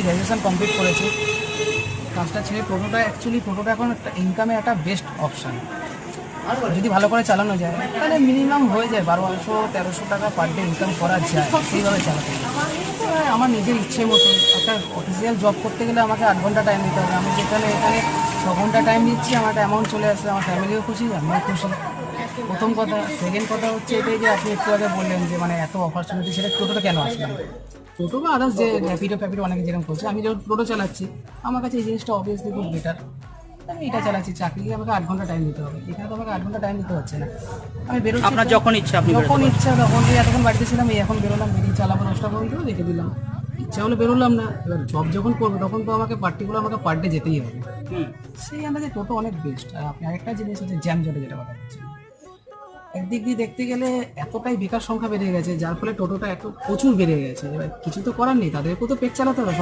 Graduation complete করেছি। কাজটা ছেড়ে টোটোটা এখন একটা ইনকামের একটা বেস্ট অপশান। যদি ভালো করে চালানো যায় তাহলে মিনিমাম হয়ে যায় 1200-1300 টাকা পার ডে ইনকাম করা যায়, সেইভাবে চালাতে হবে। এবার আমার নিজের ইচ্ছে মতো একটা অফিসিয়াল জব করতে গেলে আমাকে 8 ঘন্টা টাইম দিতে হবে। আমি যেখানে এখানে 6 ঘন্টা টাইম দিচ্ছি, আমার একটা অ্যামাউন্ট চলে আসছে, আমার ফ্যামিলিও খুশি, আমিও খুশি। প্রথম কথা। সেকেন্ড কথা হচ্ছে এটাই যে আপনি একটু আগে বললেন যে মানে এত অপরচুনিটি, সেটা টোটোটা কেন আসলাম। টোটো বা আদার্স যে র্যাপিডো অনেকে যেরকম করছে, আমি যখন টোটো চালাচ্ছি আমার কাছে এই জিনিসটা অবভিয়াসলি খুব বেটার। আমি এটা চালাচ্ছি, চাকরিকে আমাকে 8 ঘন্টা টাইম দিতে হবে, এখানে তো আমাকে 8 ঘন্টা টাইম দিতে হচ্ছে না। আমি বেরোচ্ছি আপনার যখন ইচ্ছা আপনি যখন ইচ্ছা তখন। এতক্ষণ বাড়িতে ছিলাম, এই এখন বেরোলাম, বেরিয়ে চালাবো 10টা পর্যন্ত, রেখে দিলাম। ইচ্ছা হলে বেরোলাম না। এবার জব যখন করবো তখন তো আমাকে আমাকে পার ডে যেতেই হবে। সেই আন্দাজে টোটো অনেক বেস্ট। আর আপনি আরেকটা জিনিস হচ্ছে জ্যাম জটে যেটা কথা বলছেন, একদিক দিয়ে দেখতে গেলে এতটাই বেকার সংখ্যা বেড়ে গেছে, যার ফলে টোটোটা এত প্রচুর বেড়ে গেছে। এবার কিছু তো করার নেই, তাদেরকেও তো পেট চালাতে হবে,